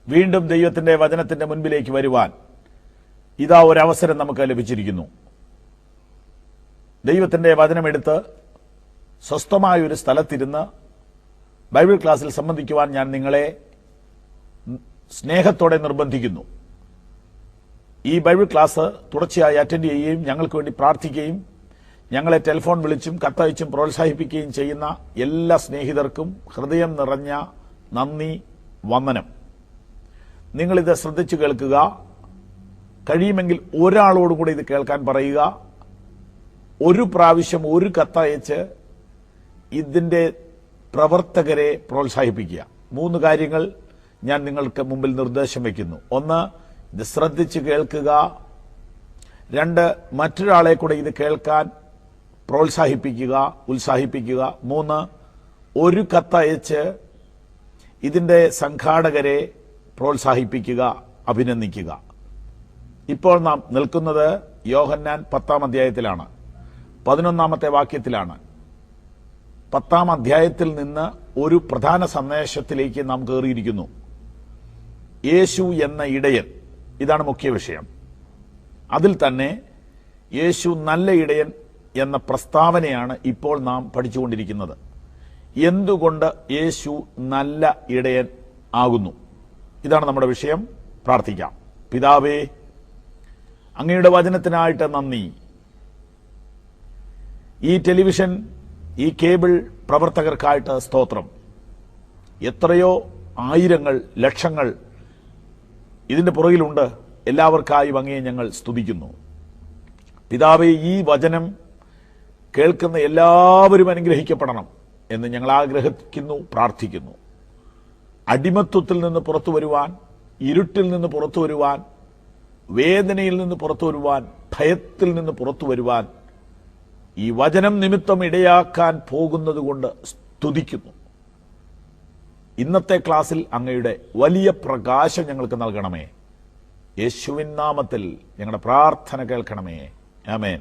വീണ്ടും ദൈവത്തിന്റെ വചനത്തിന്റെ മുൻപിലേക്ക് വരുവാൻ ഇതാ ഒരവസരം നമുക്ക് ലഭിച്ചിരിക്കുന്നു. ദൈവത്തിന്റെ വചനമെടുത്ത് സ്വസ്ഥമായ ഒരു സ്ഥലത്തിരുന്ന് ബൈബിൾ ക്ലാസ്സിൽ സംബന്ധിക്കുവാൻ ഞാൻ നിങ്ങളെ സ്നേഹത്തോടെ നിർബന്ധിക്കുന്നു. ഈ ബൈബിൾ ക്ലാസ് തുടർച്ചയായി അറ്റൻഡ് ചെയ്യുകയും ഞങ്ങൾക്ക് വേണ്ടി പ്രാർത്ഥിക്കുകയും ഞങ്ങളെ ടെലിഫോൺ വിളിച്ചും കത്തയച്ചും പ്രോത്സാഹിപ്പിക്കുകയും ചെയ്യുന്ന എല്ലാ സ്നേഹിതർക്കും ഹൃദയം നിറഞ്ഞ നന്ദി, വന്ദനം. നിങ്ങളിത് ശ്രദ്ധിച്ചു കേൾക്കുക. കഴിയുമെങ്കിൽ ഒരാളോടും കൂടെ ഇത് കേൾക്കാൻ പറയുക. ഒരു പ്രാവശ്യം ഒരു കത്തയച്ച് ഇതിന്റെ പ്രവർത്തകരെ പ്രോത്സാഹിപ്പിക്കുക. 3 കാര്യങ്ങൾ ഞാൻ നിങ്ങൾക്ക് മുമ്പിൽ നിർദ്ദേശം വയ്ക്കുന്നു. 1, ഇത് ശ്രദ്ധിച്ച് കേൾക്കുക. 2, മറ്റൊരാളെ കൂടെ ഇത് കേൾക്കാൻ പ്രോത്സാഹിപ്പിക്കുക, ഉത്സാഹിപ്പിക്കുക. 3, ഒരു കത്തയച്ച് ഇതിന്റെ സംഘാടകരെ പ്രോത്സാഹിപ്പിക്കുക, അഭിനന്ദിക്കുക. ഇപ്പോൾ നാം നിൽക്കുന്നത് യോഹന്നാൻ 10-ാം അധ്യായത്തിലാണ്, 11-ാമത്തെ വാക്യത്തിലാണ്. 10-ാം അധ്യായത്തിൽ നിന്ന് ഒരു പ്രധാന സന്ദേശത്തിലേക്ക് നാം കയറിയിരിക്കുന്നു. യേശു എന്ന ഇടയൻ, ഇതാണ് മുഖ്യ വിഷയം. അതിൽ തന്നെ യേശു നല്ല ഇടയൻ എന്ന പ്രസ്താവനയാണ് ഇപ്പോൾ നാം പഠിച്ചുകൊണ്ടിരിക്കുന്നത്. എന്തുകൊണ്ട് യേശു നല്ല ഇടയൻ ആകുന്നു? ഇതാണ് നമ്മുടെ വിഷയം. പ്രാർത്ഥിക്കാം. പിതാവേ, അങ്ങയുടെ വചനത്തിനായിട്ട് നന്ദി. ഈ ടെലിവിഷൻ, ഈ കേബിൾ പ്രവർത്തകർക്കായിട്ട് സ്തോത്രം. എത്രയോ ആയിരങ്ങൾ, ലക്ഷങ്ങൾ ഇതിന്റെ പുറകിലുണ്ട്. എല്ലാവർക്കായും അങ്ങയെ ഞങ്ങൾ സ്തുതിക്കുന്നു. പിതാവേ, ഈ വചനം കേൾക്കുന്ന എല്ലാവരും അനുഗ്രഹിക്കപ്പെടണം എന്ന് ഞങ്ങൾ ആഗ്രഹിക്കുന്നു, പ്രാർത്ഥിക്കുന്നു. അടിമത്വത്തിൽ നിന്ന് പുറത്തു വരുവാൻ, ഇരുട്ടിൽ നിന്ന് പുറത്തു വരുവാൻ, വേദനയിൽ നിന്ന് പുറത്തു വരുവാൻ, ഭയത്തിൽ നിന്ന് പുറത്തു വരുവാൻ ഈ വചനം നിമിത്തം ഇടയാക്കാൻ പോകുന്നത് കൊണ്ട് സ്തുതിക്കുന്നു. ഇന്നത്തെ ക്ലാസ്സിൽ അങ്ങയുടെ വലിയ പ്രകാശം ഞങ്ങൾക്ക് നൽകണമേ. യേശുവിൻ നാമത്തിൽ ഞങ്ങളുടെ പ്രാർത്ഥന കേൾക്കണമേ. ആമേൻ.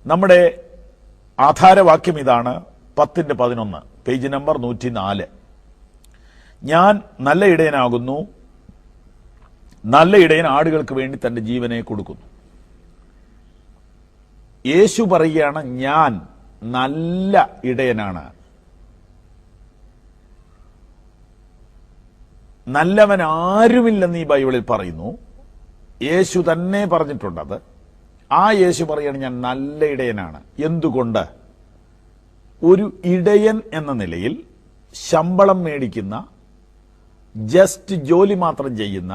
നമ്മുടെ ആധാരവാക്യം ഇതാണ്, 10-11, പേജ് നമ്പർ 104. ഞാൻ നല്ല ഇടയനാകുന്നു, നല്ല ഇടയൻ ആടുകൾക്ക് വേണ്ടി തന്റെ ജീവനെ കൊടുക്കുന്നു. യേശു പറയുകയാണ്, ഞാൻ നല്ല ഇടയനാണ്. നല്ലവൻ ആരുമില്ലെന്ന് ഈ ബൈബിളിൽ പറയുന്നു. യേശു തന്നെ പറഞ്ഞിട്ടുണ്ടത്. ആ യേശു പറയുകയാണ്, ഞാൻ നല്ല ഇടയനാണ്. എന്തുകൊണ്ട്? ഒരു ഇടയൻ എന്ന നിലയിൽ ശമ്പളം മേടിക്കുന്ന, ജസ്റ്റ് ജോലി മാത്രം ചെയ്യുന്ന,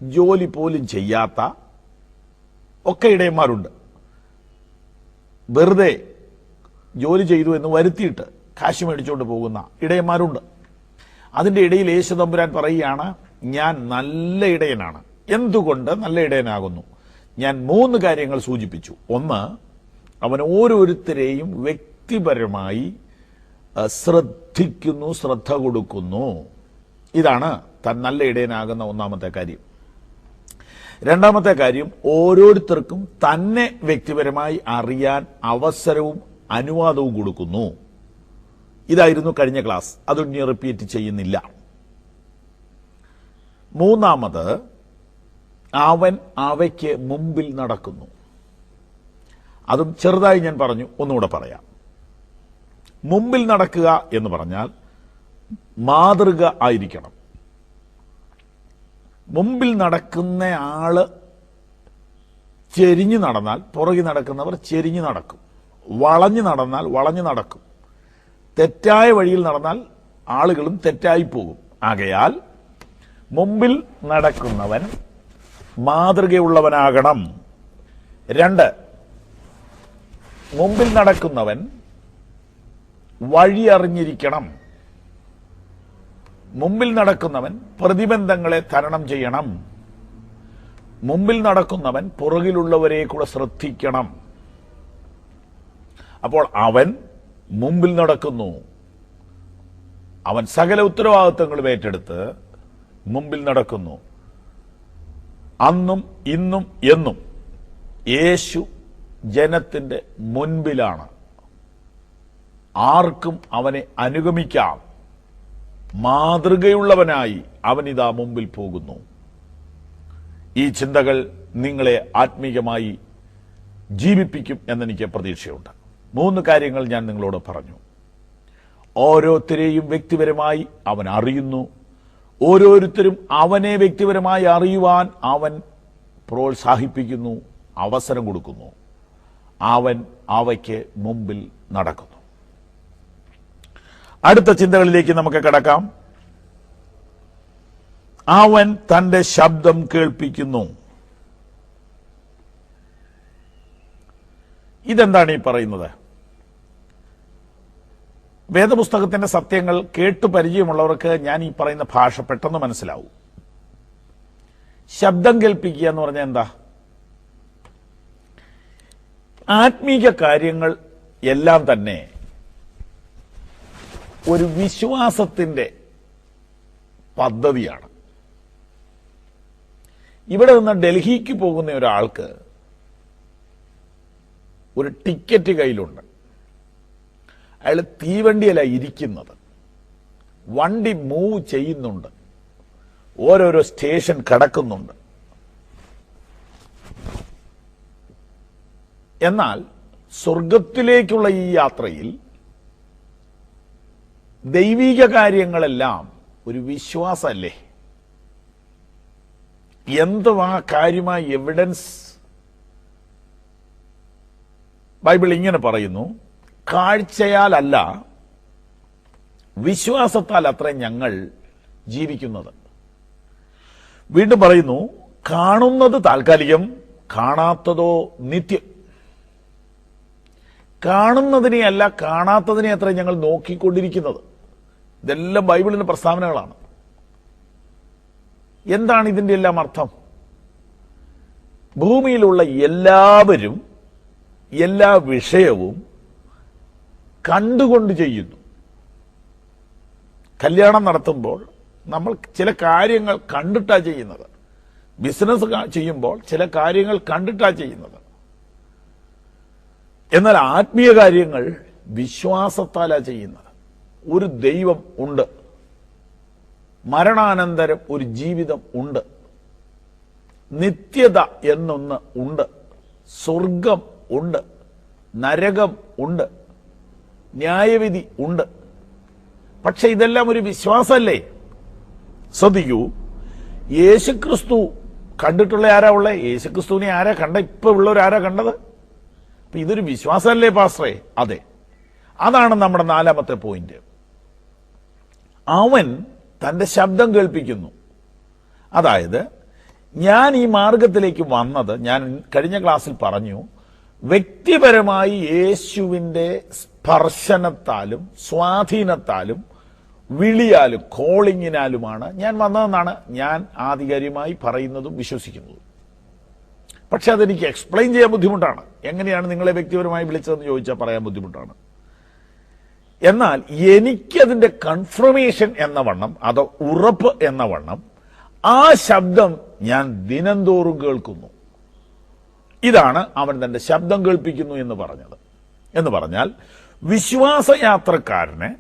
ജോലി പോലും ചെയ്യാത്ത ഒക്കെ ഇടയന്മാരുണ്ട്. വെറുതെ ജോലി ചെയ്തു എന്ന് വരുത്തിയിട്ട് കാശ് മേടിച്ചുകൊണ്ട് പോകുന്ന ഇടയന്മാരുണ്ട്. അതിന്റെ ഇടയിൽ യേശു തമ്പുരാൻ പറയുകയാണ്, ഞാൻ നല്ല ഇടയനാണ്. എന്തുകൊണ്ട് നല്ല ഇടയനാകുന്നു? ഞാൻ 3 കാര്യങ്ങൾ സൂചിപ്പിച്ചു. 1, അവൻ ഓരോരുത്തരെയും വ്യക്തിപരമായി ശ്രദ്ധിക്കുന്നു, ശ്രദ്ധ കൊടുക്കുന്നു. ഇതാണ് താൻ നല്ല ഇടയനാകുന്ന 1-ാമത്തെ കാര്യം. 2-ാമത്തെ കാര്യം, ഓരോരുത്തർക്കും തന്നെ വ്യക്തിപരമായി അറിയാൻ അവസരവും അനുവാദവും കൊടുക്കുന്നു. ഇതായിരുന്നു കഴിഞ്ഞ ക്ലാസ്. അതൊന്നും റിപ്പീറ്റ് ചെയ്യുന്നില്ല. 3-ാമത്, അവൻ അവയ്ക്ക് മുമ്പിൽ നടക്കുന്നു. അതും ചെറുതായി ഞാൻ പറഞ്ഞു, ഒന്നുകൂടെ പറയാം. മുമ്പിൽ നടക്കുക എന്ന് പറഞ്ഞാൽ മാതൃക ആയിരിക്കണം. മുമ്പിൽ നടക്കുന്ന ആള് ചെരിഞ്ഞു നടന്നാൽ പുറകിൽ നടക്കുന്നവർ ചെരിഞ്ഞു നടക്കും. വളഞ്ഞു നടന്നാൽ വളഞ്ഞു നടക്കും. തെറ്റായ വഴിയിൽ നടന്നാൽ ആളുകളും തെറ്റായി പോകും. ആകയാൽ മുമ്പിൽ നടക്കുന്നവൻ മാതൃകയുള്ളവനാകണം. 2, മുമ്പിൽ നടക്കുന്നവൻ വഴി അറിഞ്ഞിരിക്കണം. മുമ്പിൽ നടക്കുന്നവൻ പ്രതിബന്ധങ്ങളെ തരണം ചെയ്യണം. മുമ്പിൽ നടക്കുന്നവൻ പുറകിലുള്ളവരെ കൂടെ ശ്രദ്ധിക്കണം. അപ്പോൾ അവൻ മുമ്പിൽ നടക്കുന്നു. അവൻ സകല ഉത്തരവാദിത്തങ്ങളും ഏറ്റെടുത്ത് മുമ്പിൽ നടക്കുന്നു. അന്നും ഇന്നും എന്നും യേശു ജനത്തിന്റെ മുൻപിലാണ്. ആർക്കും അവനെ അനുഗമിക്കാം. മാതൃകയുള്ളവനായി അവനിതാ മുമ്പിൽ പോകുന്നു. ഈ ചിന്തകൾ നിങ്ങളെ ആത്മീയമായി ജീവിപ്പിക്കും എന്നെനിക്ക് പ്രതീക്ഷയുണ്ട്. 3 കാര്യങ്ങൾ ഞാൻ നിങ്ങളോട് പറഞ്ഞു. ഓരോരുത്തരെയും വ്യക്തിപരമായി അവൻ അറിയുന്നു. ഓരോരുത്തരും അവനെ വ്യക്തിപരമായി അറിയുവാൻ അവൻ പ്രോത്സാഹിപ്പിക്കുന്നു, അവസരം കൊടുക്കുന്നു. അവൻ അവയ്ക്ക് മുമ്പിൽ നടക്കുന്നു. അടുത്ത ചിന്തകളിലേക്ക് നമുക്ക് കടക്കാം. അവൻ തന്റെ ശബ്ദം കേൾപ്പിക്കുന്നു. ഇതെന്താണ് ഈ പറയുന്നത്? വേദപുസ്തകത്തിന്റെ സത്യങ്ങൾ കേട്ടു പരിചയമുള്ളവർക്ക് ഞാൻ ഈ പറയുന്ന ഭാഷ പെട്ടെന്ന് മനസ്സിലാവും. ശബ്ദം കേൾപ്പിക്കുക എന്ന് പറഞ്ഞാൽ എന്താ? ആത്മീക കാര്യങ്ങൾ എല്ലാം തന്നെ ഒരു വിശ്വാസത്തിന്റെ പദ്ധതിയാണ്. ഇവിടെ നിന്ന് ഡൽഹിക്ക് പോകുന്ന ഒരാൾക്ക് ഒരു ടിക്കറ്റ് കയ്യിലുണ്ട്. അയാൾ തീവണ്ടിയല്ല ഇരിക്കുന്നത്, വണ്ടി മൂവ് ചെയ്യുന്നുണ്ട്, ഓരോരോ സ്റ്റേഷൻ കടക്കുന്നുണ്ട്. എന്നാൽ സ്വർഗത്തിലേക്കുള്ള ഈ യാത്രയിൽ ദൈവിക കാര്യങ്ങളെല്ലാം ഒരു വിശ്വാസമല്ലേ? എന്തുവാ കാര്യമായ എവിഡൻസ്? ബൈബിൾ ഇങ്ങനെ പറയുന്നു, കാഴ്ചയാലല്ല വിശ്വാസത്താൽ അത്ര ഞങ്ങൾ ജീവിക്കുന്നത്. വീണ്ടും പറയുന്നു, കാണുന്നത് താൽക്കാലികം, കാണാത്തതോ നിത്യം. കാണുന്നതിനെ അല്ല, കാണാത്തതിനെ അത്ര ഞങ്ങൾ നോക്കിക്കൊണ്ടിരിക്കുന്നത്. ഇതെല്ലാം ബൈബിളിന്റെ പ്രസ്താവനകളാണ്. എന്താണ് ഇതിന്റെ എല്ലാം അർത്ഥം? ഭൂമിയിലുള്ള എല്ലാവരും എല്ലാ വിഷയവും കണ്ടുകൊണ്ട് ചെയ്യുന്നു. കല്യാണം നടത്തുമ്പോൾ നമ്മൾ ചില കാര്യങ്ങൾ കണ്ടിട്ടാ ചെയ്യുന്നത്. ബിസിനസ് ചെയ്യുമ്പോൾ ചില കാര്യങ്ങൾ കണ്ടിട്ടാ ചെയ്യുന്നത്. എന്നാൽ ആത്മീയ കാര്യങ്ങൾ വിശ്വാസത്താലാ ചെയ്യുന്നത്. ഒരു ദൈവം ഉണ്ട്, മരണാനന്തരം ഒരു ജീവിതം ഉണ്ട്, നിത്യത എന്നൊന്ന് ഉണ്ട്, സ്വർഗം ഉണ്ട്, നരകം ഉണ്ട്, ന്യായവിധി ഉണ്ട്. പക്ഷെ ഇതെല്ലാം ഒരു വിശ്വാസമല്ലേ? ശ്രദ്ധിക്കൂ, യേശുക്രിസ്തു കണ്ടിട്ടുള്ള ആരാ ഉള്ളേ? യേശുക്രിസ്തുവിനെ ആരാ കണ്ട? ഇപ്പൊ ഉള്ളവരാരാ കണ്ടത്? അപ്പൊ ഇതൊരു വിശ്വാസമല്ലേ പാസ്റ്ററേ? അതെ, അതാണ് നമ്മുടെ 4ാമത്തെ പോയിന്റ്. അവൻ തന്റെ ശബ്ദം കേൾപ്പിക്കുന്നു. അതായത് ഞാൻ ഈ മാർഗത്തിലേക്ക് വന്നത്, ഞാൻ കഴിഞ്ഞ ക്ലാസ്സിൽ പറഞ്ഞു, വ്യക്തിപരമായി യേശുവിന്റെ സ്പർശനത്താലും സ്വാധീനത്താലും വിളിയാലും കോളിങ്ങിനാലുമാണ് ഞാൻ വന്നതെന്നാണ് ഞാൻ ആധികാരികമായി പറയുന്നതും വിശ്വസിക്കുന്നതും. പക്ഷെ അതെനിക്ക് എക്സ്പ്ലെയിൻ ചെയ്യാൻ ബുദ്ധിമുട്ടാണ്. എങ്ങനെയാണ് നിങ്ങളെ വ്യക്തിപരമായി വിളിച്ചതെന്ന് ചോദിച്ചാൽ പറയാൻ ബുദ്ധിമുട്ടാണ്. എന്നാൽ എനിക്കതിന്റെ കൺഫർമേഷൻ എന്ന വണ്ണം, അതോ ഉറപ്പ് എന്ന വണ്ണം ആ ശബ്ദം ഞാൻ ദിനംതോറും കേൾക്കുന്നു. ഇതാണ് അവൻ തന്റെ ശബ്ദം കേൾപ്പിക്കുന്നു എന്ന് പറഞ്ഞത്. എന്ന് പറഞ്ഞാൽ വിശ്വാസയാത്രക്കാരന്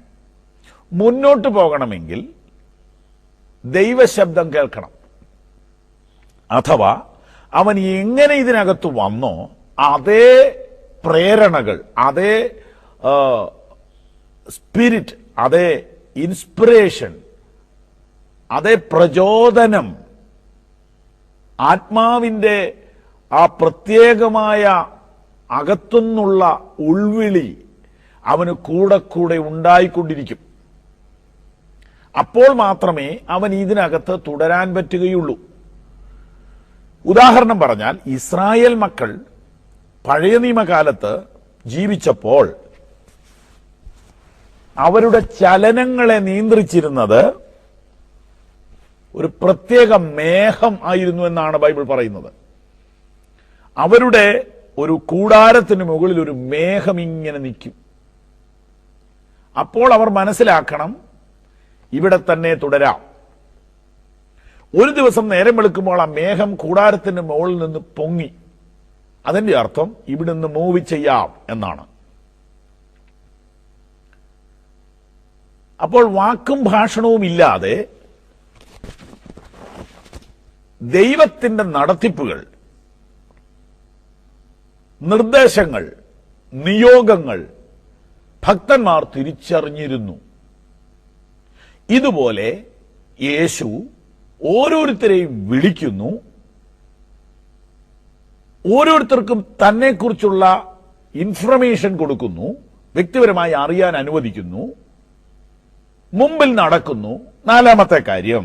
മുന്നോട്ട് പോകണമെങ്കിൽ ദൈവശബ്ദം കേൾക്കണം. അഥവാ അവൻ എങ്ങനെ ഇതിനകത്ത് വന്നോ അതേ പ്രേരണകൾ, അതേ സ്പിരിറ്റ്, അതേ ഇൻസ്പിറേഷൻ, അതേ പ്രചോദനം, ആത്മാവിന്റെ ആ പ്രത്യേകമായ അകത്തുനിന്നുള്ള ഉൾവിളി അവന് കൂടെ കൂടെ ഉണ്ടായിക്കൊണ്ടിരിക്കും. അപ്പോൾ മാത്രമേ അവൻ ഇതിനകത്ത് തുടരാൻ പറ്റുകയുള്ളൂ. ഉദാഹരണം പറഞ്ഞാൽ, ഇസ്രായേൽ മക്കൾ പഴയ നിയമകാലത്ത് ജീവിച്ചപ്പോൾ അവരുടെ ചലനങ്ങളെ നിയന്ത്രിച്ചിരുന്നത് ഒരു പ്രത്യേക മേഘം ആയിരുന്നു എന്നാണ് ബൈബിൾ പറയുന്നത്. അവരുടെ ഒരു കൂടാരത്തിന് മുകളിൽ ഒരു മേഘം ഇങ്ങനെ നിൽക്കും. അപ്പോൾ അവർ മനസ്സിലാക്കണം, ഇവിടെ തന്നെ തുടരാം. ഒരു ദിവസം നേരം വെളുക്കുമ്പോൾ ആ മേഘം കൂടാരത്തിന്റെ മുകളിൽ നിന്ന് പൊങ്ങി. അതിന്റെ അർത്ഥം ഇവിടെ നിന്ന് മൂവ് ചെയ്യാം എന്നാണ്. അപ്പോൾ വാക്കും ഭാഷണവും ഇല്ലാതെ ദൈവത്തിന്റെ നടത്തിപ്പുകൾ, നിർദ്ദേശങ്ങൾ, നിയോഗങ്ങൾ ഭക്തന്മാർ തിരിച്ചറിഞ്ഞിരുന്നു. ഇതുപോലെ യേശു ഓരോരുത്തരെയും വിളിക്കുന്നു, ഓരോരുത്തർക്കും തന്നെക്കുറിച്ചുള്ള ഇൻഫർമേഷൻ കൊടുക്കുന്നു, വ്യക്തിപരമായി അറിയാൻ അനുവദിക്കുന്നു, മുമ്പിൽ നടക്കുന്നു. നാലാമത്തെ കാര്യം,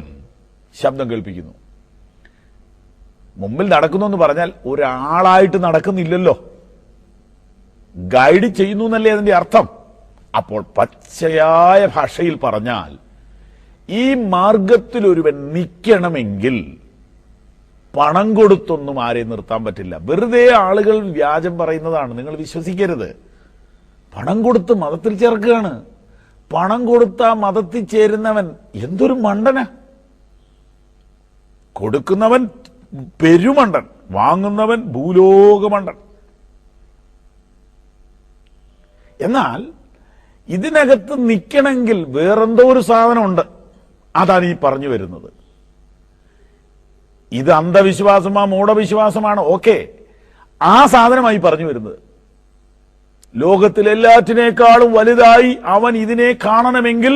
ശബ്ദം കേൾപ്പിക്കുന്നു. മുമ്പിൽ നടക്കുന്നു എന്ന് പറഞ്ഞാൽ ഒരാളായിട്ട് നടക്കുന്നില്ലല്ലോ, ഗൈഡ് ചെയ്യുന്നു എന്നല്ലേ അതിന്റെ അർത്ഥം. അപ്പോൾ പച്ചയായ ഭാഷയിൽ പറഞ്ഞാൽ ഈ മാർഗത്തിൽ ഒരുവൻ നിൽക്കണമെങ്കിൽ പണം കൊടുത്തൊന്നും ആരെയും നിർത്താൻ പറ്റില്ല. വെറുതെ ആളുകൾ വ്യാജം പറയുന്നതാണ്, നിങ്ങൾ വിശ്വസിക്കരുത്. പണം കൊടുത്ത് മതത്തിൽ ചേർക്കുകയാണ്. പണം കൊടുത്ത മതത്തിൽ ചേരുന്നവൻ എന്തൊരു മണ്ടന. കൊടുക്കുന്നവൻ പെരുമണ്ടൻ, വാങ്ങുന്നവൻ ഭൂലോകമണ്ടൻ. എന്നാൽ ഇതിനകത്ത് നിൽക്കണമെങ്കിൽ വേറെന്തോ ഒരു സാധനമുണ്ട്. അതാണ് ഈ പറഞ്ഞു വരുന്നത്. ഇത് അന്ധവിശ്വാസമാ, മൂഢവിശ്വാസമാണ്, ഓക്കെ. ആ സാധനമായി പറഞ്ഞു വരുന്നത്. ലോകത്തിലെല്ലാറ്റിനേക്കാളും വലുതായി അവൻ ഇതിനെ കാണണമെങ്കിൽ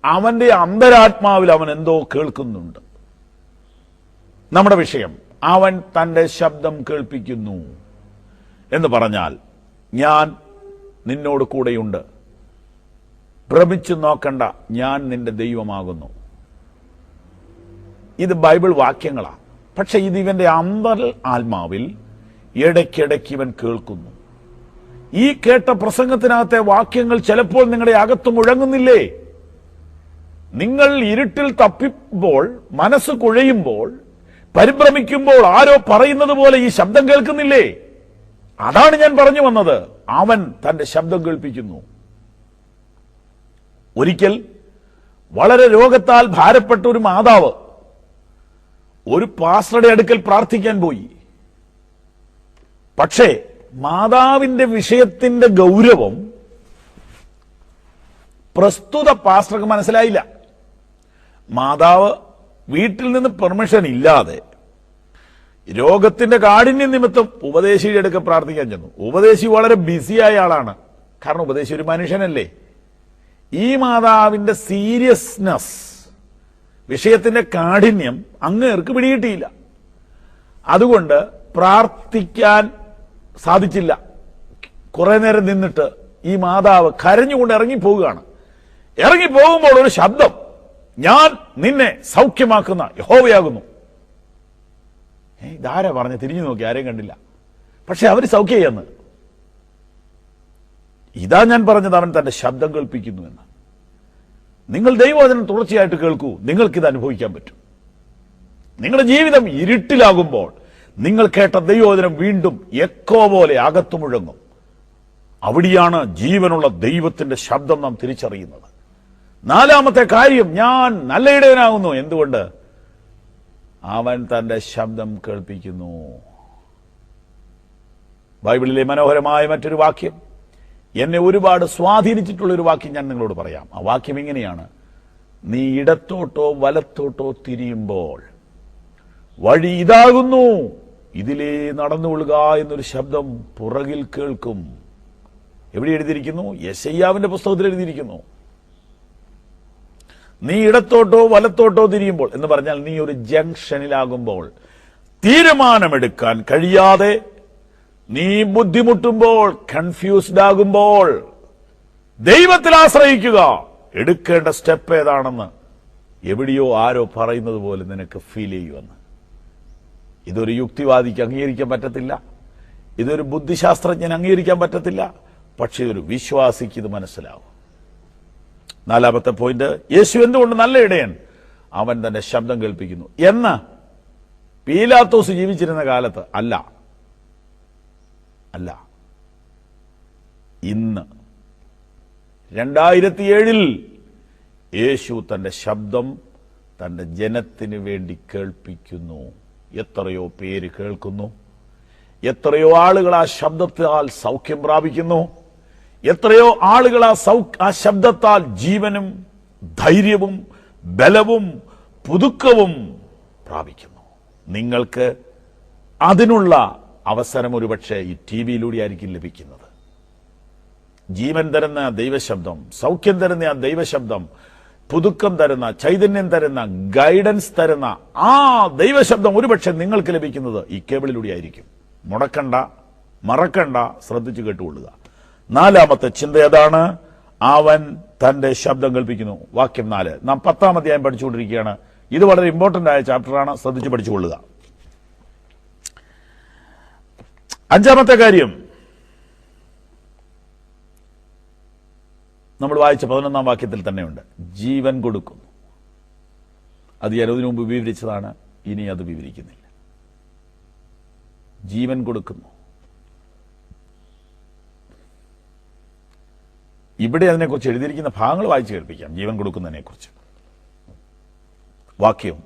അവന്റെ അന്തരാത്മാവിൽ അവൻ എന്തോ കേൾക്കുന്നുണ്ട്. നമ്മുടെ വിഷയം, അവൻ തന്റെ ശബ്ദം കേൾപ്പിക്കുന്നു എന്ന് പറഞ്ഞാൽ, ഞാൻ നിന്നോട് കൂടെയുണ്ട്, ഭ്രമിച്ചു നോക്കണ്ട, ഞാൻ നിന്റെ ദൈവമാകുന്നു. ഇത് ബൈബിൾ വാക്യങ്ങളാണ്. പക്ഷെ ഇത് ഇവന്റെ ആത്മാവിൽ ഇടയ്ക്കിടയ്ക്ക് ഇവൻ കേൾക്കുന്നു. ഈ കേട്ട പ്രസംഗത്തിനകത്തെ വാക്യങ്ങൾ ചിലപ്പോൾ നിങ്ങളുടെ അകത്ത് മുഴങ്ങുന്നില്ലേ? നിങ്ങൾ ഇരുട്ടിൽ തപ്പിപ്പോൾ, മനസ്സ് കുഴയുമ്പോൾ, പരിഭ്രമിക്കുമ്പോൾ ആരോ പറയുന്നത് പോലെ ഈ ശബ്ദം കേൾക്കുന്നില്ലേ? അതാണ് ഞാൻ പറഞ്ഞു വന്നത്. അവൻ തന്റെ ശബ്ദം കേൾപ്പിക്കുന്നു. ഒരിക്കൽ വളരെ രോഗത്താൽ ഭാരപ്പെട്ട ഒരു മാതാവ് ഒരു പാസ്റ്ററുടെ അടുക്കൽ പ്രാർത്ഥിക്കാൻ പോയി. പക്ഷേ മാതാവിന്റെ വിഷയത്തിന്റെ ഗൗരവം പ്രസ്തുത പാസ്റ്റർക്ക് മനസ്സിലായില്ല. മാതാവ് വീട്ടിൽ നിന്ന് പെർമിഷൻ ഇല്ലാതെ രോഗത്തിന്റെ കാഠിന്യ നിമിത്തം ഉപദേശിയുടെ അടുക്കൽ പ്രാർത്ഥിക്കാൻ ചെന്നു. ഉപദേശി വളരെ ബിസിയായ ആളാണ്, കാരണം ഉപദേശി ഒരു മനുഷ്യനല്ലേ. ഈ മാതാവിന്റെ സീരിയസ്നെസ്, വിഷയത്തിന്റെ കാഠിന്യം അങ്ങേർക്ക് പിടികിട്ടിയില്ല. അതുകൊണ്ട് പ്രാർത്ഥിക്കാൻ സാധിച്ചില്ല. കുറെ നേരം നിന്നിട്ട് ഈ മാതാവ് കരഞ്ഞുകൊണ്ട് ഇറങ്ങിപ്പോവുകയാണ്. ഇറങ്ങിപ്പോകുമ്പോൾ ഒരു ശബ്ദം, ഞാൻ നിന്നെ സൗഖ്യമാക്കുന്ന യഹോവയാകുന്നു. ഇതാരാ പറഞ്ഞ് തിരിഞ്ഞു നോക്കി, ആരെയും കണ്ടില്ല. പക്ഷെ അവര് സൗഖ്യെന്ന്. ഇതാ ഞാൻ പറഞ്ഞത്, അവൻ തന്റെ ശബ്ദം കേൾപ്പിക്കുന്നു എന്ന്. നിങ്ങൾ ദൈവവചനം തുടർച്ചയായിട്ട് കേൾക്കൂ, നിങ്ങൾക്കിത് അനുഭവിക്കാൻ പറ്റും. നിങ്ങളുടെ ജീവിതം ഇരുട്ടിലാകുമ്പോൾ നിങ്ങൾ കേട്ട ദൈവവചനം വീണ്ടും എക്കോ പോലെ അകത്തു മുഴങ്ങും. അവിടെയാണ് ജീവനുള്ള ദൈവത്തിന്റെ ശബ്ദം നാം തിരിച്ചറിയുന്നത്. നാലാമത്തെ കാര്യം, ഞാൻ നല്ല ഇടയനാകുന്നു. എന്തുകൊണ്ട്? അവൻ തന്റെ ശബ്ദം കേൾപ്പിക്കുന്നു. ബൈബിളിലെ മനോഹരമായ മറ്റൊരു വാക്യം, എന്നെ ഒരുപാട് സ്വാധീനിച്ചിട്ടുള്ള ഒരു വാക്യം ഞാൻ നിങ്ങളോട് പറയാം. ആ വാക്യം ഇങ്ങനെയാണ്: നീ ഇടത്തോട്ടോ വലത്തോട്ടോ തിരിയുമ്പോൾ വഴി ഇതാകുന്നു, ഇതിലേ നടന്നുകൊള്ളുക എന്നൊരു ശബ്ദം പുറകിൽ കേൾക്കും. എവിടെ എഴുതിയിരിക്കുന്നു? യെശയ്യാവിന്റെ പുസ്തകത്തിൽ എഴുതിയിരിക്കുന്നു. നീ ഇടത്തോട്ടോ വലത്തോട്ടോ തിരിയുമ്പോൾ എന്ന് പറഞ്ഞാൽ, നീ ഒരു ജംഗ്ഷനിലാകുമ്പോൾ, തീരുമാനമെടുക്കാൻ കഴിയാതെ നീ ബുദ്ധിമുട്ടുമ്പോൾ, കൺഫ്യൂസ്ഡ് ആകുമ്പോൾ, ദൈവത്തിൽ ആശ്രയിക്കുക. എടുക്കേണ്ട സ്റ്റെപ്പ് ഏതാണെന്ന് എവിടെയോ ആരോ പറയുന്നത് പോലെ നിനക്ക് ഫീൽ ചെയ്യുമെന്ന്. ഇതൊരു യുക്തിവാദിക്ക് അംഗീകരിക്കാൻ പറ്റത്തില്ല, ഇതൊരു ബുദ്ധിശാസ്ത്രജ്ഞന് അംഗീകരിക്കാൻ പറ്റത്തില്ല. പക്ഷേ ഒരു വിശ്വാസിക്ക് ഇത് മനസ്സിലാവും. നാലാമത്തെ പോയിന്റ്, യേശു എന്തുകൊണ്ട് നല്ല ഇടയൻ? അവൻ തന്റെ ശബ്ദം കേൾപ്പിക്കുന്നു. എന്ന് പീലാത്തോസ് ജീവിച്ചിരുന്ന കാലത്ത് അല്ല, ഇന്ന് 2007 യേശു തന്റെ ശബ്ദം തന്റെ ജനത്തിന് വേണ്ടി കേൾപ്പിക്കുന്നു. എത്രയോ പേര് കേൾക്കുന്നു, എത്രയോ ആളുകൾ ആ ശബ്ദത്താൽ സൗഖ്യം പ്രാപിക്കുന്നു, എത്രയോ ആളുകൾ ആ ശബ്ദത്താൽ ജീവനും ധൈര്യവും ബലവും പുതുക്കവും പ്രാപിക്കുന്നു. നിങ്ങൾക്ക് അതിനുള്ള അവസരം ഒരുപക്ഷെ ഈ TV-യിലൂടെ ആയിരിക്കും ലഭിക്കുന്നത്. ജീവൻ തരുന്ന ദൈവശബ്ദം, സൗഖ്യം തരുന്ന ആ ദൈവശബ്ദം, പുതുക്കം തരുന്ന, ചൈതന്യം തരുന്ന, ഗൈഡൻസ് തരുന്ന ആ ദൈവശബ്ദം ഒരുപക്ഷെ നിങ്ങൾക്ക് ലഭിക്കുന്നത് ഈ കേബിളിലൂടെ ആയിരിക്കും. മുടക്കണ്ട, മറക്കണ്ട, ശ്രദ്ധിച്ചു കേട്ടുകൊള്ളുക. 4-ാമത്തെ ചിന്ത ഏതാണ്? അവൻ തന്റെ ശബ്ദം കേൾപ്പിക്കുന്നു. വാക്യം 4. നാം 10-ാം അധ്യായം പഠിച്ചുകൊണ്ടിരിക്കുകയാണ്. ഇത് വളരെ ഇമ്പോർട്ടന്റ് ആയ ചാപ്റ്ററാണ്. ശ്രദ്ധിച്ചു പഠിച്ചുകൊള്ളുക. 5-ാമത്തെ കാര്യം നമ്മൾ വായിച്ച 11-ാം വാക്യത്തിൽ തന്നെയുണ്ട്. ജീവൻ കൊടുക്കുന്നു. അത് ഞാൻ അതിനു മുമ്പ് വിവരിച്ചതാണ്, ഇനി അത് വിവരിക്കുന്നില്ല. ജീവൻ കൊടുക്കുന്നു. ഇവിടെ അതിനെക്കുറിച്ച് എഴുതിയിരിക്കുന്ന ഭാഗങ്ങൾ വായിച്ചു കേൾപ്പിക്കാം. ജീവൻ കൊടുക്കുന്നതിനെക്കുറിച്ച് വാക്യം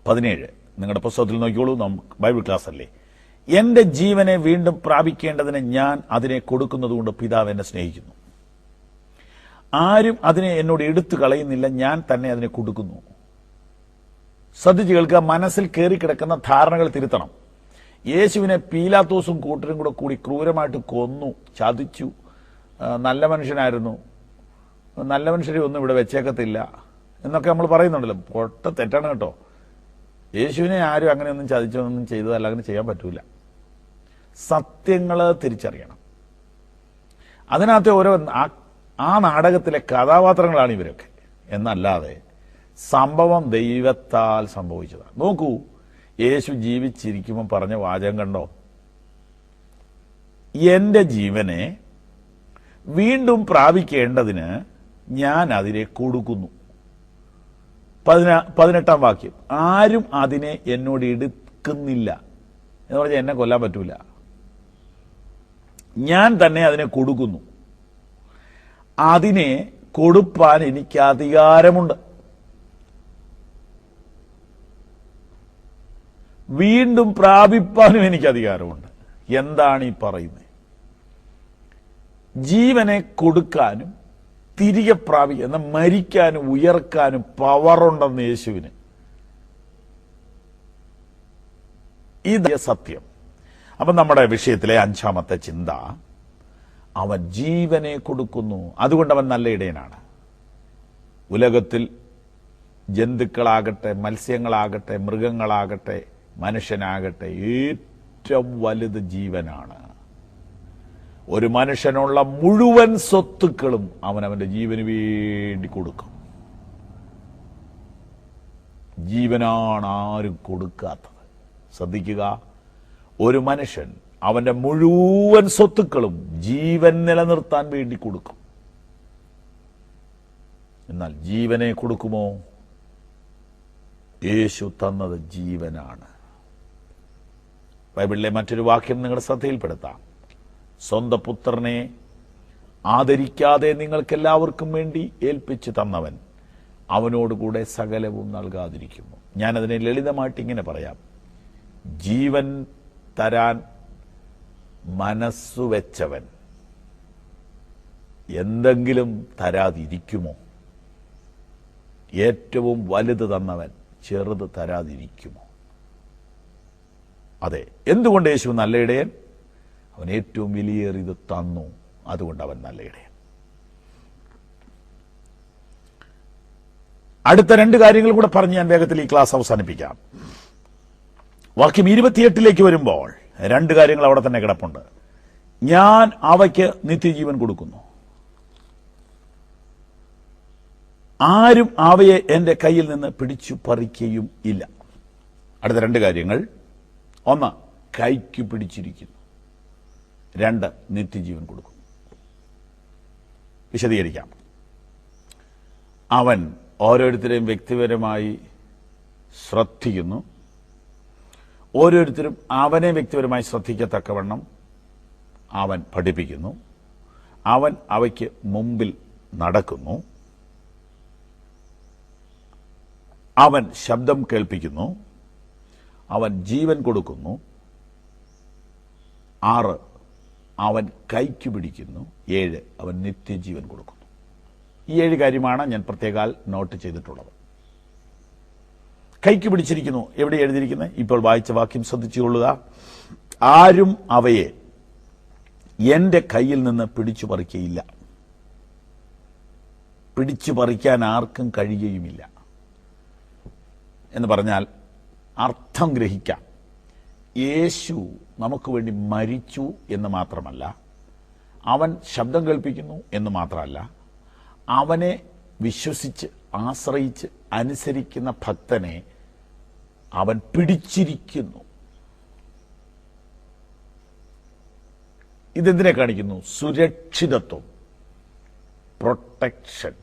17 നിങ്ങളുടെ പുസ്തകത്തിൽ നോക്കിക്കോളൂ. ബൈബിൾ ക്ലാസ് അല്ലേ. എന്റെ ജീവനെ വീണ്ടും പ്രാപിക്കേണ്ടതിന് ഞാൻ അതിനെ കൊടുക്കുന്നതുകൊണ്ട് പിതാവ് എന്നെ സ്നേഹിക്കുന്നു. ആരും അതിനെ എന്നോട് എടുത്തു കളയുന്നില്ല, ഞാൻ തന്നെ അതിനെ കൊടുക്കുന്നു. ശ്രദ്ധിച്ചു കേൾക്കുക. മനസ്സിൽ കയറിക്കിടക്കുന്ന ധാരണകൾ തിരുത്തണം. യേശുവിനെ പീലാത്തോസും കൂട്ടരും കൂടി ക്രൂരമായിട്ട് കൊന്നു, ചതിച്ചു. നല്ല മനുഷ്യനായിരുന്നു, നല്ല മനുഷ്യരെ ഒന്നും ഇവിടെ വെച്ചേക്കത്തില്ല എന്നൊക്കെ നമ്മൾ പറയുന്നുണ്ടല്ലോ. പൊട്ട തെറ്റാണ് കേട്ടോ. യേശുവിനെ ആരും അങ്ങനെയൊന്നും ചതിച്ചൊന്നും ചെയ്തതല്ല, അങ്ങനെ ചെയ്യാൻ പറ്റൂല. സത്യങ്ങൾ തിരിച്ചറിയണം. അതിനകത്തെ ഓരോ ആ നാടകത്തിലെ കഥാപാത്രങ്ങളാണ് ഇവരൊക്കെ എന്നല്ലാതെ സംഭവം ദൈവത്താൽ സംഭവിച്ചതാണ്. നോക്കൂ, യേശു ജീവിച്ചിരിക്കുമ്പോൾ പറഞ്ഞ വാചകം കണ്ടോ? എന്റെ ജീവനെ വീണ്ടും പ്രാപിക്കേണ്ടതിന് ഞാൻ അതിനെ കൊടുക്കുന്നു. 18-ാം വാക്യം. ആരും അതിനെ എന്നോട് എടുക്കുന്നില്ല എന്ന് പറഞ്ഞാൽ എന്നെ കൊല്ലാൻ പറ്റൂല, ഞാൻ തന്നെ അതിനെ കൊടുക്കുന്നു. അതിനെ കൊടുപ്പാൻ എനിക്ക് അധികാരമുണ്ട്. വീണ്ടും പ്രാപിപ്പാനും എനിക്ക് അധികാരമുണ്ട്. എന്താണ് ഈ പറയുന്നത്? ജീവനെ കൊടുക്കാനും തിരികെ പ്രാപിക്കുന്ന, മരിക്കാനും ഉയർക്കാനും പവറുണ്ടെന്ന് യേശുവിന്. ഇത് സത്യം. അപ്പൊ നമ്മുടെ വിഷയത്തിലെ 5-ാമത്തെ ചിന്ത, അവൻ ജീവനെ കൊടുക്കുന്നു. അതുകൊണ്ട് അവൻ നല്ല ഇടയനാണ്. ഉലകത്തിൽ ജന്തുക്കളാകട്ടെ, മത്സ്യങ്ങളാകട്ടെ, മൃഗങ്ങളാകട്ടെ, മനുഷ്യനാകട്ടെ, ഏറ്റവും വലുത് ജീവനാണ്. ഒരു മനുഷ്യനുള്ള മുഴുവൻ സ്വത്തുക്കളും അവനവന്റെ ജീവന് വേണ്ടി കൊടുക്കും. ജീവനാണ് ആരും കൊടുക്കാത്തത്. ശ്രദ്ധിക്കുക. ഒരു മനുഷ്യൻ അവന്റെ മുഴുവൻ സ്വത്തുക്കളും ജീവൻ നിലനിർത്താൻ വേണ്ടി കൊടുക്കും. എന്നാൽ ജീവനെ കൊടുക്കുമോ? യേശു തന്നത് ജീവനാണ്. ബൈബിളിലെ മറ്റൊരു വാക്യം നിങ്ങളുടെ ശ്രദ്ധയിൽപ്പെടുത്താം. സ്വന്തം പുത്രനെ ആദരിക്കാതെ നിങ്ങൾക്കെല്ലാവർക്കും വേണ്ടി ഏൽപ്പിച്ചു തന്നവൻ അവനോടുകൂടെ സകലവും നൽകാതിരിക്കുന്നു. ഞാനതിനെ ലളിതമായിട്ട് ഇങ്ങനെ പറയാം. ജീവൻ തരാൻ മനസ്സുവെച്ചവൻ എന്തെങ്കിലും തരാതിരിക്കുമോ? ഏറ്റവും വലുത് തന്നവൻ ചെറുത് തരാതിരിക്കുമോ? അതെ. എന്തുകൊണ്ട് യേശു നല്ല ഇടയൻ? അവൻ ഏറ്റവും വിലയേറിയത് തന്നു. അതുകൊണ്ട് അവൻ നല്ല ഇടയൻ. അടുത്ത 2 കാര്യങ്ങൾ കൂടെ പറഞ്ഞ് ഞാൻ വേഗത്തിൽ ഈ ക്ലാസ് അവസാനിപ്പിക്കാം. വാക്യം 28 വരുമ്പോൾ 2 കാര്യങ്ങൾ അവിടെ തന്നെ കിടപ്പുണ്ട്. ഞാൻ അവയ്ക്ക് നിത്യജീവൻ കൊടുക്കുന്നു, ആരും അവയെ എന്റെ കയ്യിൽ നിന്ന് പിടിച്ചു പറിക്കുകയും ഇല്ല. അടുത്ത 2 കാര്യങ്ങൾ. 1, കൈക്ക് പിടിച്ചിരിക്കുന്നു. 2, നിത്യജീവൻ കൊടുക്കുന്നു. വിശദീകരിക്കാം. അവൻ ഓരോരുത്തരെയും വ്യക്തിപരമായി ശ്രദ്ധിക്കുന്നു. ഓരോരുത്തരും അവനെ വ്യക്തിപരമായി ശ്രദ്ധിക്കത്തക്കവണ്ണം അവൻ പഠിപ്പിക്കുന്നു. അവൻ അവയ്ക്ക് മുമ്പിൽ നടക്കുന്നു. അവൻ ശബ്ദം കേൾപ്പിക്കുന്നു. അവൻ ജീവൻ കൊടുക്കുന്നു. 6, അവൻ കൈക്ക് പിടിക്കുന്നു. 7, അവൻ നിത്യജീവൻ കൊടുക്കുന്നു. ഈ 7 കാര്യമാണ് ഞാൻ പ്രത്യേകാൽ നോട്ട് ചെയ്തിട്ടുള്ളത്. കൈക്ക് പിടിച്ചിരിക്കുന്നു. എവിടെ എഴുതിയിരിക്കുന്നത്? ഇപ്പോൾ വായിച്ച വാക്യം ശ്രദ്ധിച്ചുകൊള്ളുക. ആരും അവയെ എന്റെ കയ്യിൽ നിന്ന് പിടിച്ചു പറിക്കയില്ല. പിടിച്ചു പറിക്കാൻ ആർക്കും കഴിയുകയുമില്ല എന്ന് പറഞ്ഞാൽ അർത്ഥം ഗ്രഹിക്കാം. യേശു നമുക്ക് വേണ്ടി മരിച്ചു എന്ന് മാത്രമല്ല, അവൻ ശബ്ദം കേൾപ്പിക്കുന്നു എന്ന് മാത്രമല്ല, അവനെ വിശ്വസിച്ച് ആശ്രയിച്ച് അനുസരിക്കുന്ന ഭക്തനെ അവൻ പിടിച്ചിരിക്കുന്നു. ഇതെന്തിനെ കാണിക്കുന്നു? സുരക്ഷിതത്വം, പ്രൊട്ടക്ഷൻ.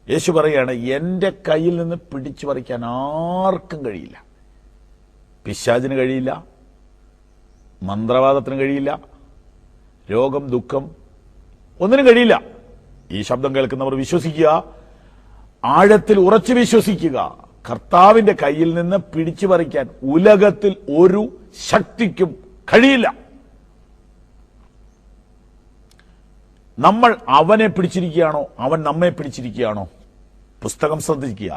യേശു പറയുകയാണ്, എന്റെ കയ്യിൽ നിന്ന് പിടിച്ചു പറിക്കാൻ ആർക്കും കഴിയില്ല. പിശാചിന് കഴിയില്ല, മന്ത്രവാദത്തിന് കഴിയില്ല, രോഗം ദുഃഖം ഒന്നിനും കഴിയില്ല. ഈ ശബ്ദം കേൾക്കുന്നവർ വിശ്വസിക്കുക, ആഴത്തിൽ ഉറച്ചു വിശ്വസിക്കുക. കർത്താവിന്റെ കയ്യിൽ നിന്ന് പിടിച്ചു പറിക്കാൻ ഉലകത്തിൽ ഒരു ശക്തിക്കും കഴിയില്ല. നമ്മൾ അവനെ പിടിച്ചിരിക്കുകയാണോ, അവൻ നമ്മെ പിടിച്ചിരിക്കുകയാണോ? പുസ്തകം ശ്രദ്ധിക്കുക,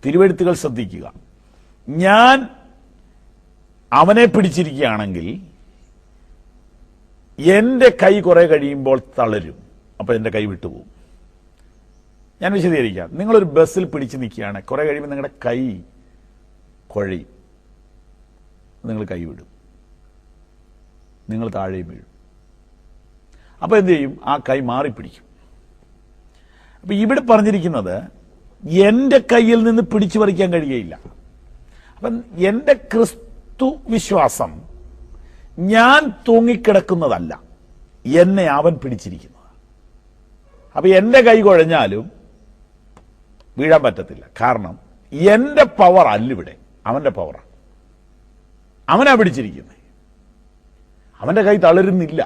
തിരുവെഴുത്തുകൾ ശ്രദ്ധിക്കുക. ഞാൻ അവനെ പിടിച്ചിരിക്കുകയാണെങ്കിൽ എന്റെ കൈ കുറെ കഴിയുമ്പോൾ തളരും, അപ്പൊ എന്റെ കൈ വിട്ടുപോകും. ഞാൻ വിശദീകരിക്കാം. നിങ്ങളൊരു ബസ്സിൽ പിടിച്ചു നിൽക്കുകയാണ്, കുറെ കഴിയുമ്പോൾ നിങ്ങളുടെ കൈ കുഴയും, നിങ്ങൾ കൈ വിടും, നിങ്ങൾ താഴെയും വീഴും. അപ്പൊ എന്ത് ചെയ്യും? ആ കൈ മാറിപ്പിടിക്കും. അപ്പൊ ഇവിടെ പറഞ്ഞിരിക്കുന്നത് എന്റെ കയ്യിൽ നിന്ന് പിടിച്ചു പറിക്കാൻ കഴിയുകയില്ല. അപ്പം എന്റെ ക്രിസ്തു വിശ്വാസം ഞാൻ തൂങ്ങിക്കിടക്കുന്നതല്ല, എന്നെ അവൻ പിടിച്ചിരിക്കുന്നത്. അപ്പൊ എന്റെ കൈ കുഴഞ്ഞാലും വീഴാൻ പറ്റത്തില്ല. കാരണം എന്റെ പവർ അല്ല ഇവിടെ, അവന്റെ പവറാണ്. അവനാ പിടിച്ചിരിക്കുന്നത്. അവന്റെ കൈ തളരുന്നില്ല.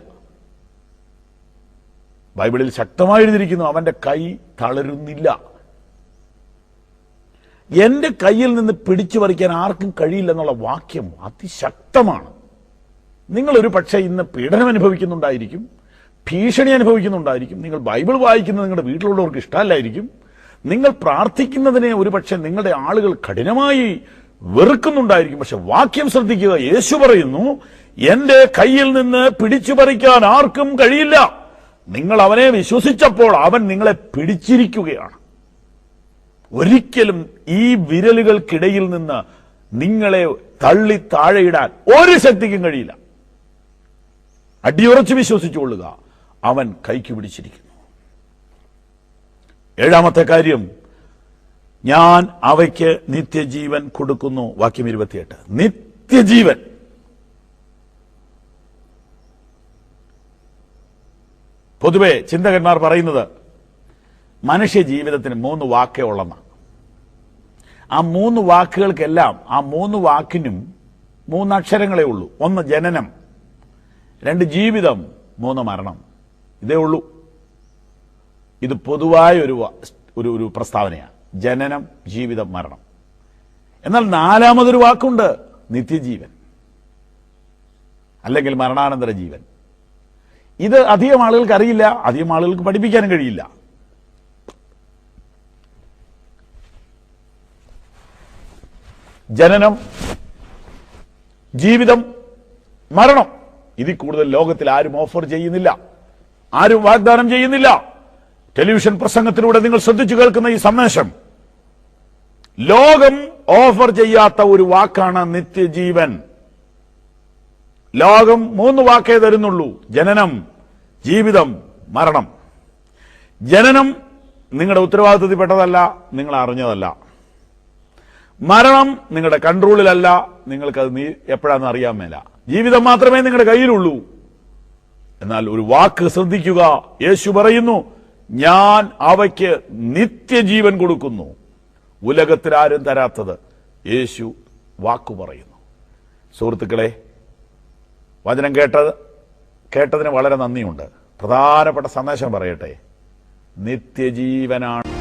ബൈബിളിൽ ശക്തമായി എഴുതിയിരിക്കുന്നു, അവന്റെ കൈ തളരുന്നില്ല. എന്റെ കയ്യിൽ നിന്ന് പിടിച്ചു പറിക്കാൻ ആർക്കും കഴിയില്ലെന്നുള്ള വാക്യം അതിശക്തമാണ്. നിങ്ങളൊരു പക്ഷേ ഇന്ന് പീഡനം അനുഭവിക്കുന്നുണ്ടായിരിക്കും, ഭീഷണി അനുഭവിക്കുന്നുണ്ടായിരിക്കും. നിങ്ങൾ ബൈബിൾ വായിക്കുന്നത് നിങ്ങളുടെ വീട്ടിലുള്ളവർക്ക് ഇഷ്ടമല്ലായിരിക്കും. നിങ്ങൾ പ്രാർത്ഥിക്കുന്നതിനെ ഒരു പക്ഷേ നിങ്ങളുടെ ആളുകൾ കഠിനമായി വെറുക്കുന്നുണ്ടായിരിക്കും. പക്ഷെ വാക്യം ശ്രദ്ധിക്കുക. യേശു പറയുന്നു, എന്റെ കയ്യിൽ നിന്ന് പിടിച്ചു പറിക്കാൻ ആർക്കും കഴിയില്ല. നിങ്ങൾ അവനെ വിശ്വസിച്ചപ്പോൾ അവൻ നിങ്ങളെ പിടിച്ചിരിക്കുകയാണ്. ഒരിക്കലും ഈ വിരലുകൾക്കിടയിൽ നിന്ന് നിങ്ങളെ തള്ളി താഴെയിടാൻ ഒരു ശക്തിക്കും കഴിയില്ല. അടിയുറച്ച് വിശ്വസിച്ചുകൊള്ളുക, അവൻ കൈക്ക് പിടിച്ചിരിക്കുന്നു. 7ാമത്തെ കാര്യം, ഞാൻ അവയ്ക്ക് നിത്യജീവൻ കൊടുക്കുന്നു. വാക്യം 28. നിത്യജീവൻ. പൊതുവെ ചിന്തകന്മാർ പറയുന്നത് മനുഷ്യ ജീവിതത്തിന് 3 വാക്കേ ഉള്ളെന്നാണ്. ആ 3 വാക്കുകൾക്കെല്ലാം, ആ 3 വാക്കിനും 3 അക്ഷരങ്ങളേ ഉള്ളൂ. 1 ജനനം, 2 ജീവിതം, 3 മരണം. ഇതേ ഉള്ളൂ. ഇത് പൊതുവായ ഒരു പ്രസ്താവനയാണ്. ജനനം, ജീവിതം, മരണം. എന്നാൽ 4ാമതൊരു വാക്കുണ്ട്, നിത്യജീവൻ അല്ലെങ്കിൽ മരണാനന്തര ജീവൻ. ഇത് അധികം ആളുകൾക്ക് അറിയില്ല, അധികം ആളുകൾക്ക് പഠിപ്പിക്കാനും കഴിയില്ല. ജനനം, ജീവിതം, മരണം. ഇതിൽ കൂടുതൽ ലോകത്തിൽ ആരും ഓഫർ ചെയ്യുന്നില്ല, ആരും വാഗ്ദാനം ചെയ്യുന്നില്ല. ടെലിവിഷൻ പ്രസംഗത്തിലൂടെ നിങ്ങൾ ശ്രദ്ധിച്ചു കേൾക്കുന്ന ഈ സന്ദേശം, ലോകം ഓഫർ ചെയ്യാത്ത ഒരു വാക്കാണ് നിത്യജീവൻ. ലോകം 3 വാക്കേ തരുന്നുള്ളൂ: ജനനം, ജീവിതം, മരണം. ജനനം നിങ്ങളുടെ ഉത്തരവാദിത്വത്തിൽപ്പെട്ടതല്ല, നിങ്ങൾ അറിഞ്ഞതല്ല. മരണം നിങ്ങളുടെ കൺട്രോളിലല്ല, നിങ്ങൾക്കത് എപ്പോഴാണെന്ന് അറിയാൻ മേല. ജീവിതം മാത്രമേ നിങ്ങളുടെ കയ്യിലുള്ളൂ. എന്നാൽ ഒരു വാക്ക് ശ്രദ്ധിക്കുക. യേശു പറയുന്നു, ഞാൻ അവയ്ക്ക് നിത്യജീവൻ കൊടുക്കുന്നു. ഉലകത്തിൽ ആരും തരാത്തത് യേശു വാക്കു പറയുന്നു. സുഹൃത്തുക്കളെ, വചനം കേട്ടതിന് വളരെ നന്ദിയുണ്ട്. പ്രധാനപ്പെട്ട സന്ദേശം പറയട്ടെ: നിത്യജീവനാണ്.